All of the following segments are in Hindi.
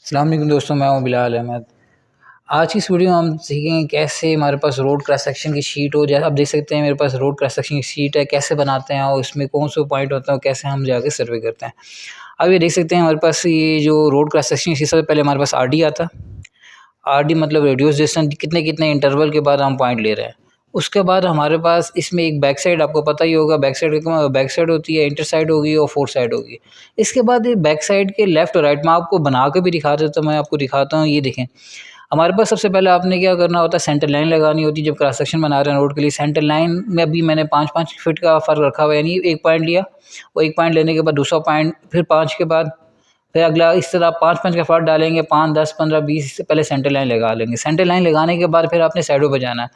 अस्सलाम वालेकुम दोस्तों, मैं हूं बिलाल अहमद। आज की इस वीडियो में हम सीखेंगे कैसे हमारे पास रोड क्रॉस सेक्शन की शीट हो। जैसे आप देख सकते हैं मेरे पास रोड क्रॉस सेक्शन की शीट है, कैसे बनाते हैं और उसमें कौन से पॉइंट होता है और कैसे हम जाके सर्वे करते हैं। अब ये देख सकते हैं हमारे पास ये जो रोड क्रॉस सेक्शन की सबसे पहले हमारे पास आरडी आता है। आरडी मतलब रेडियस डिस्टेंस, कितने कितने इंटरवल के बाद हम पॉइंट ले रहे हैं। उसके बाद हमारे पास इसमें एक बैक साइड, आपको पता ही होगा बैक साइड होती है, इंटर साइड होगी और फोर साइड होगी। इसके बाद ये बैक साइड के लेफ्ट और राइट में आपको बना के भी दिखा देता हूँ, मैं आपको दिखाता हूँ। ये देखें, हमारे पास सबसे पहले आपने क्या करना होता है, सेंटर लाइन लगानी होती है। जब क्रॉस सेक्शन बना रहे हैं रोड के लिए, सेंटर लाइन में अभी मैंने 5-5 फीट का फ़र्क रखा हुआ है, यानी एक पॉइंट लिया, वो एक पॉइंट लेने के बाद दूसरा पॉइंट, फिर 5 के बाद फिर अगला, इस तरह 5-5 का फ़र्क डालेंगे, 5, 10, 15, 20, इससे पहले सेंटर लाइन लगा लेंगे। सेंटर लाइन लगाने के बाद फिर आपने साइडों पर जाना है,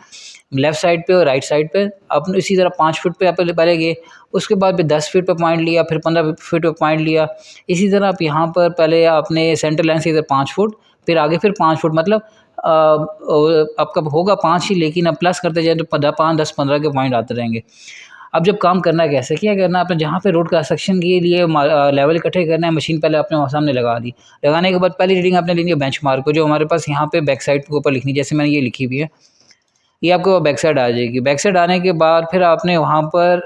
लेफ़्ट साइड पे और राइट साइड पे। आपने इसी तरह 5 फीट पे आप पहले गए, उसके बाद फिर 10 फीट पे पॉइंट लिया, फिर 15 फीट पे पॉइंट लिया। इसी तरह आप यहाँ पर पहले आपने सेंटर लाइन से इधर 5 फुट, फिर आगे फिर 5 फुट, मतलब आपका होगा 5 ही, लेकिन अब प्लस करते जाए तो 5, 10, 15 के पॉइंट आते रहेंगे। अब जब काम करना है, कैसे क्या करना है, आपने जहाँ पे रोड क्रॉस सेक्शन के लिए लेवल इकट्ठे करना है, मशीन पहले आपने सामने लगा दी। लगाने के बाद पहली रीडिंग आपने लेनी है बेंचमार्क को, जो हमारे पास यहाँ पे बैक साइड के ऊपर लिखनी है, जैसे मैंने ये लिखी हुई है। ये आपको बैक साइड आ जाएगी। बैक साइड आने के बाद फिर आपने वहाँ पर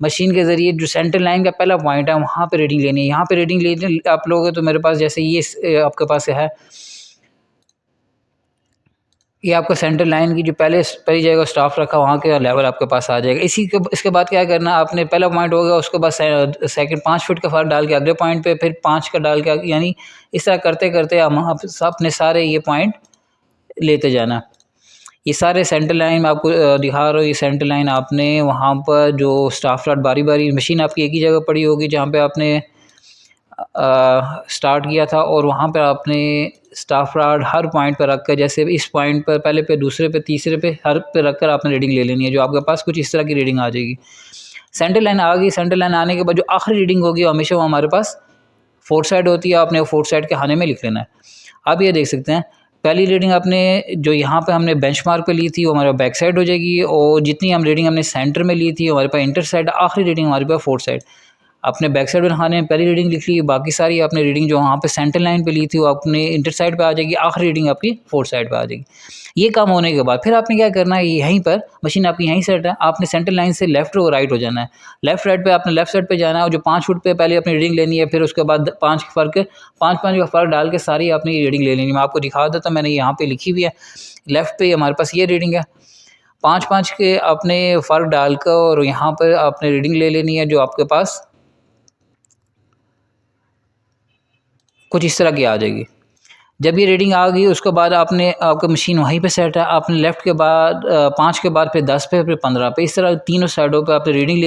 मशीन के ज़रिए जो सेंटर लाइन का पहला पॉइंट है वहाँ पे रीडिंग लेनी है। यहाँ पे रीडिंग लेनी आप लोग, तो मेरे पास जैसे ये आपके पास है, ये आपका सेंटर लाइन की जो पहली जगह स्टाफ रखा वहाँ के लेवल आपके पास आ जाएगा। इसके बाद क्या करना, आपने पहला पॉइंट हो गया, उसके बाद सेकंड 5 फीट का फ़र्क डाल के अगले पॉइंट पे, फिर 5 का डाल के, यानी इस तरह करते करते हम अपने सारे ये पॉइंट लेते जाना। ये सारे सेंटर लाइन मैं आपको दिखा रहा हूँ। ये सेंटर लाइन आपने वहाँ पर जो स्टाफ रॉड बारी बारी, मशीन आपकी एक ही जगह पड़ी होगी जहाँ पे आपने स्टार्ट किया था, और वहाँ पर आपने स्टाफ रॉड हर पॉइंट पर रख कर, जैसे इस पॉइंट पर पहले पे, दूसरे पे, तीसरे पे, हर पे रख कर आपने रीडिंग ले लेनी है। जो आपके पास कुछ इस तरह की रीडिंग आ जाएगी। सेंटर लाइन आ गई। सेंटर लाइन आने के बाद जो आखिरी रीडिंग होगी हमेशा वो हमारे पास फोर्थ साइड होती है। आपने वो फोर्थ साइड के खाने में लिख लेना है। आप ये देख सकते हैं, पहली रीडिंग आपने जो यहाँ पे हमने बेंचमार्क पे ली थी वो हमारे बैक साइड हो जाएगी, और जितनी हम रीडिंग हमने सेंटर में ली थी हमारे पास इंटर साइड, आखिरी रीडिंग हमारे पास फोर्थ साइड। आपने बैक साइड बनाने में पहली रीडिंग लिख ली, बाकी सारी आपने रीडिंग जो वहाँ पे सेंटर लाइन पे ली थी वो अपने इंटर साइड पे आ जाएगी, आखिरी रीडिंग आपकी फोर्थ साइड पे आ जाएगी। ये काम होने के बाद फिर आपने क्या करना है, यहीं पर मशीन आपकी यहीं सेट है, आपने सेंटर लाइन से लेफ्ट और राइट हो जाना है। लेफ्ट राइट पे आपने लेफ्ट साइड पे जाना है, और जो 5 फुट पे पहले अपनी रीडिंग लेनी है, फिर उसके बाद 5 का फ़र्क डाल के सारी आपने ये रीडिंग ले लेनी है। मैं आपको दिखा देता हूँ, मैंने यहाँ पे लिखी हुई है। लेफ्ट पे हमारे पास ये रीडिंग है, 5 के आपने फ़र्क डालकर और यहाँ पर आपने रीडिंग ले लेनी है, जो आपके पास कुछ इस तरह की आ जाएगी। जब ये रीडिंग आ गई उसके बाद आपका मशीन वहीं पे सेट है। आपने लेफ़्ट के बाद 5 के बाद फिर 10 पे, फिर 15 पे, इस तरह तीनों साइडों पे आपने रीडिंग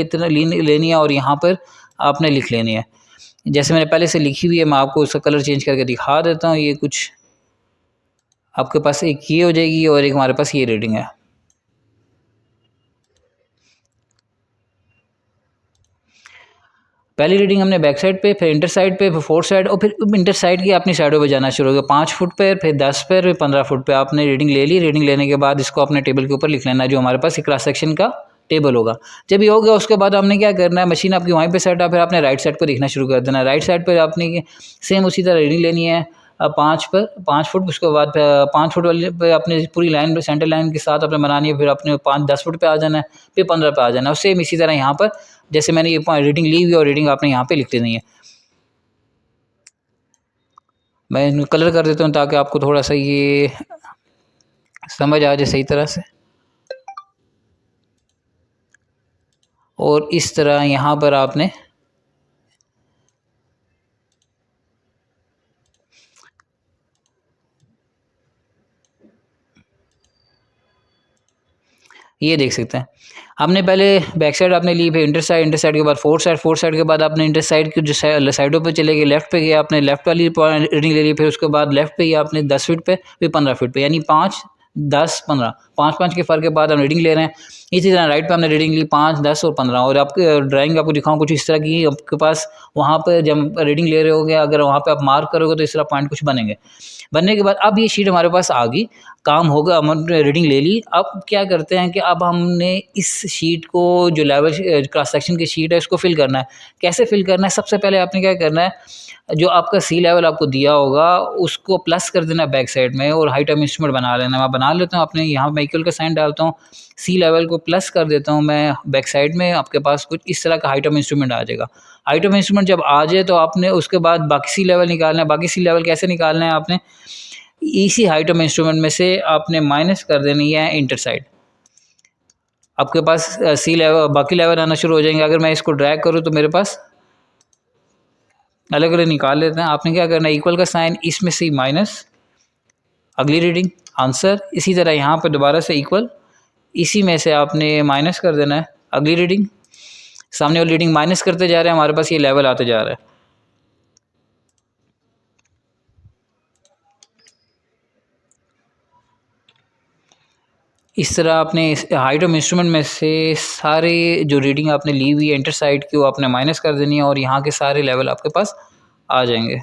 लेनी है, और यहाँ पर आपने लिख लेनी है। जैसे मैंने पहले से लिखी हुई है, मैं आपको उसका कलर चेंज करके दिखा देता हूँ। ये कुछ आपके पास एक ये हो जाएगी, और एक हमारे पास ये रीडिंग है। पहली रीडिंग हमने बैक साइड पे, फिर इंटर साइड पे, फिर फोर्थ साइड, और फिर इंटर साइड की अपनी साइडों पे जाना शुरू हो गया। 5 फुट पे, फिर 10 पे, फिर 15 फुट पे आपने रीडिंग ले ली। रीडिंग लेने के बाद इसको अपने टेबल के ऊपर लिख लेना है, जो हमारे पास क्रॉस सेक्शन का टेबल होगा। जब ये हो गया उसके बाद हमने क्या करना है, मशीन आपकी वहीं पे सेट है, फिर आपने राइट साइड पर देखना शुरू कर देना है। राइट साइड पर आपने सेम उसी तरह रीडिंग लेनी है, 5 फुट। उसके बाद 5 फुट वाले पे अपने पूरी लाइन पे, सेंटर लाइन के साथ अपने बनानी है। फिर अपने 5-10 फुट पे आ जाना है, फिर 15 पे आ जाना है। और सेम इसी तरह यहाँ पर जैसे मैंने ये रीडिंग ली हुई, और रीडिंग आपने यहाँ पे लिख देनी है। मैं इनको कलर कर देता हूँ ताकि आपको थोड़ा सा ये समझ आ जाए सही तरह से। और इस तरह यहाँ पर आपने ये देख सकते हैं, हमने पहले बैक साइड आपने ली, फिर इंटर साइड के बाद फोर्थ साइड के बाद आपने इंटर साइड की जो साइडों पे चले गए, लेफ्ट पे गए, आपने लेफ्ट वाली रीडिंग ले ली। फिर उसके बाद लेफ्ट पे ही आपने 10 फीट पे, फिर 15 फीट पे, यानी 5, 10, 15, 5 के फ़र्क के बाद हम रीडिंग ले रहे हैं। इसी तरह राइट पे हमने रीडिंग ली 5, 10 और 15 और आपके ड्राइंग आपको दिखाऊँ कुछ इस तरह की आपके पास वहाँ पर जब रीडिंग ले रहे होगे अगर वहाँ पे आप मार्क करोगे तो इस तरह पॉइंट कुछ बनेंगे। बनने के बाद अब ये शीट हमारे पास आ गई, काम होगा, हमने रीडिंग ले ली। अब क्या करते हैं कि अब हमने इस शीट को जो लेवल क्रॉस सेक्शन की शीट है इसको फिल करना है। कैसे फिल करना है? सबसे पहले आपने क्या करना है, जो आपका सी लेवल आपको दिया होगा उसको प्लस कर देना बैक साइड में और हाइट ऑफ इंस्ट्रूमेंट बना लेना। मैं बना लेता हूँ, अपने यहाँ मैं इक्वल का साइन डालता हूँ, सी लेवल को प्लस कर देता हूँ मैं बैक साइड में, आपके पास कुछ इस तरह का हाइट ऑफ इंस्ट्रूमेंट आ जाएगा। हाइट ऑफ इंस्ट्रूमेंट जब आ जाए तो आपने उसके बाद बाकी सी लेवल निकालना है। बाकी सी लेवल कैसे निकालना है? आपने इसी हाइट ऑफ इंस्ट्रूमेंट में से आपने माइनस कर देनी है इंटर साइड। आपके पास सी लेवल बाकी लेवल आना शुरू हो जाएंगे। अगर मैं इसको ड्रैग करूँ तो मेरे पास अलग अलग निकाल लेते हैं। आपने क्या करना है, इक्वल का साइन, इसमें से माइनस अगली रीडिंग आंसर, इसी तरह यहाँ पर दोबारा से इक्वल, इसी में से आपने माइनस कर देना है अगली रीडिंग। सामने वाली रीडिंग माइनस करते जा रहे हैं, हमारे पास ये लेवल आते जा रहा है। इस तरह आपने हाइट ऑफ इंस्ट्रूमेंट में से सारे जो रीडिंग आपने ली हुई है इंटर साइड की वो आपने माइनस कर देनी है और यहाँ के सारे लेवल आपके पास आ जाएंगे।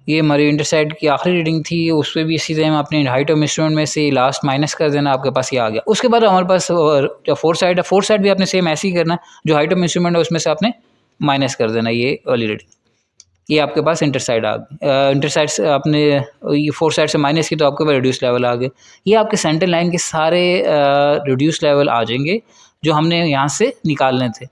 ये हमारी इंटरसाइड की आखिरी रीडिंग थी, उस पर भी इसी तरह अपने हाइट ऑफ इंस्ट्रूमेंट में से लास्ट माइनस कर देना, आपके पास ये आ गया। उसके बाद हमारे पास जो फोर्थ साइड है, फोर्थ साइड भी आपने सेम ऐसे ही करना, जो हाइट ऑफ इंस्ट्रूमेंट है उसमें से आपने माइनस कर देना ये वाली रीडिंग। ये आपके पास इंटर साइड आ गई। इंटर साइड से आपने ये फोर्थ साइड से माइनस की तो आपके पास रिड्यूस लेवल आ गए। ये आपके सेंटर लाइन के सारे रिड्यूस लेवल आ जाएंगे जो हमने यहाँ से निकालने थे।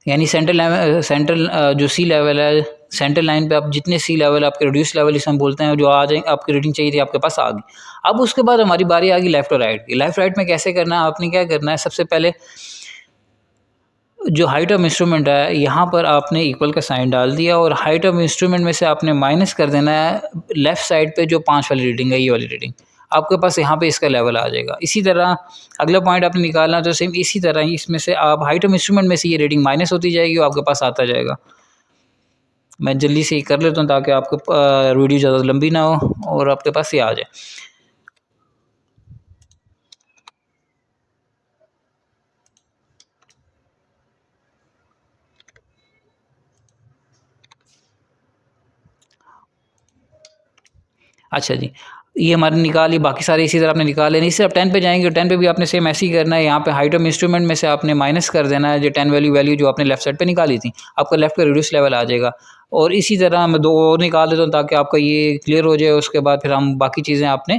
यानी सेंट्रल जो सी लेवल है, सेंट्रल लाइन पे आप जितने सी लेवल आपके रिड्यूस लेवल इसे हम बोलते हैं जो आ जाएंगे, आपकी रीडिंग चाहिए थी आपके पास आ गई। अब उसके बाद हमारी बारी आ गई लेफ्ट और राइट की। लेफ्ट राइट में कैसे करना है, आपने क्या करना है, सबसे पहले जो हाइट ऑफ इंस्ट्रूमेंट है यहाँ पर आपने इक्वल का साइन डाल दिया और हाइट ऑफ इंस्ट्रूमेंट में से आपने माइनस कर देना है लेफ़्ट साइड पे जो 5 वाली रीडिंग है, ये वाली रीडिंग आपके पास यहाँ पे इसका लेवल आ जाएगा। इसी तरह अगला पॉइंट आपने निकालना तो सेम इसी तरह ही इसमें से आप हाइट ऑफ इंस्ट्रूमेंट में से ये रीडिंग माइनस होती जाएगी और आपके पास आता जाएगा। मैं जल्दी से ये कर लेता हूँ ताकि आपको वीडियो ज़्यादा लंबी ना हो और आपके पास ये आ जाए। अच्छा जी, ये हमारे निकाली, बाकी सारे इसी तरह आपने निकाले। नहीं सिर्फ 10 पे जाएंगे, 10 पे भी आपने सेम ऐसे ही करना है। यहाँ पे हाइट ऑफ इंस्ट्रूमेंट में से आपने माइनस कर देना है जो 10 वैल्यू जो आपने लेफ्ट साइड पे निकाली थी, आपका लेफ्ट का रिड्यूस लेवल आ जाएगा। और इसी तरह मैं 2 और निकाल देता हूँ ताकि आपका ये क्लियर हो जाए। उसके बाद फिर हम बाकी चीज़ें आपने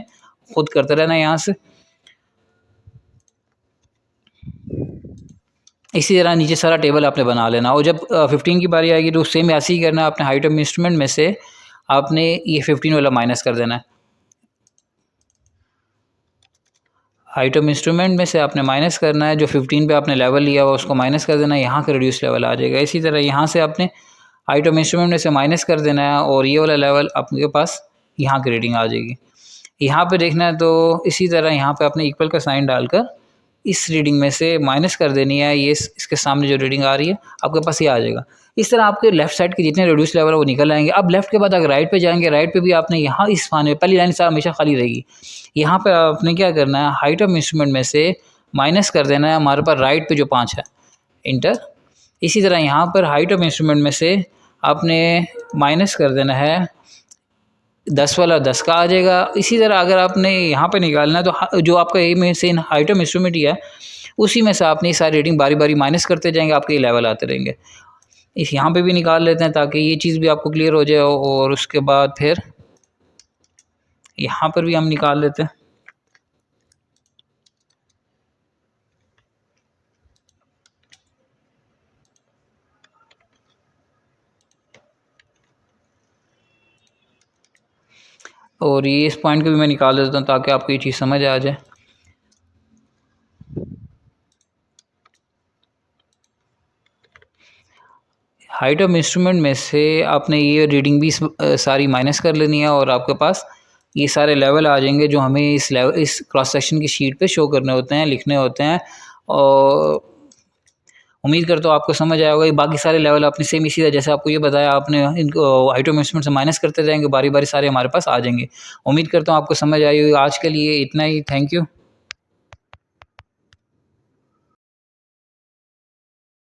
खुद करते रहना है यहाँ से। इसी तरह नीचे सारा टेबल आपने बना लेना और जब 15 की बारी आएगी तो सेम ऐसे ही करना है। आपने हाइट ऑफ इंस्ट्रूमेंट में से आपने ये 15 वाला माइनस कर देना है। हाइट ऑफ इंस्ट्रूमेंट में से आपने माइनस करना है, जो 15 पे आपने लेवल लिया हुआ उसको माइनस कर देना है, यहाँ का रिड्यूस लेवल आ जाएगा। इसी तरह यहाँ से आपने हाइट ऑफ इंस्ट्रूमेंट में से माइनस कर देना है और ये वाला लेवल आपके पास यहाँ की रीडिंग आ जाएगी। यहाँ पे देखना है तो इसी तरह यहाँ पे आपने इक्वल का साइन डालकर इस रीडिंग में से माइनस कर देनी है, ये इसके सामने जो रीडिंग आ रही है आपके पास ये आ जाएगा। इस तरह आपके लेफ्ट साइड के जितने रिड्यूस लेवल है वो निकल आएंगे। अब लेफ्ट के बाद अगर राइट पे जाएंगे, राइट पे भी आपने यहाँ इस खाने पहली लाइन से हमेशा खाली रहेगी। यहाँ पे आपने क्या करना है, हाइट ऑफ इंस्ट्रूमेंट में से माइनस कर देना है हमारे पास राइट पे जो 5 है इंटर। इसी तरह यहाँ पर हाइट ऑफ इंस्ट्रूमेंट में से आपने माइनस कर देना है 10 वाला 10 का आ जाएगा। इसी तरह अगर आपने यहाँ पे निकालना है तो जो आपका एम में से हाइट ऑफ इंस्ट्रूमेंट ही है उसी में से आपने सारी रीडिंग बारी बारी माइनस करते जाएंगे, आपके लेवल आते रहेंगे। इस यहाँ पे भी निकाल लेते हैं ताकि ये चीज़ भी आपको क्लियर हो जाए और उसके बाद फिर यहाँ पर भी हम निकाल लेते हैं। और ये इस पॉइंट को भी मैं निकाल देता हूँ ताकि आपको ये चीज़ समझ आ जाए। हाइट ऑफ इंस्ट्रूमेंट में से आपने ये रीडिंग भी सारी माइनस कर लेनी है और आपके पास ये सारे लेवल आ जाएंगे जो हमें इस क्रॉस सेक्शन की शीट पे शो करने होते हैं, लिखने होते हैं। और उम्मीद करता हूँ आपको समझ आया होगा। ये बाकी सारे लेवल आपने सेम इसी तरह जैसे आपको ये बताया, आपने इनको हाइट ऑफ इंस्ट्रूमेंट से माइनस करते जाएंगे, बारी बारी सारे हमारे पास आ जाएंगे। उम्मीद करता हूँ आपको समझ आई होगी। आज के लिए इतना ही, थैंक यू।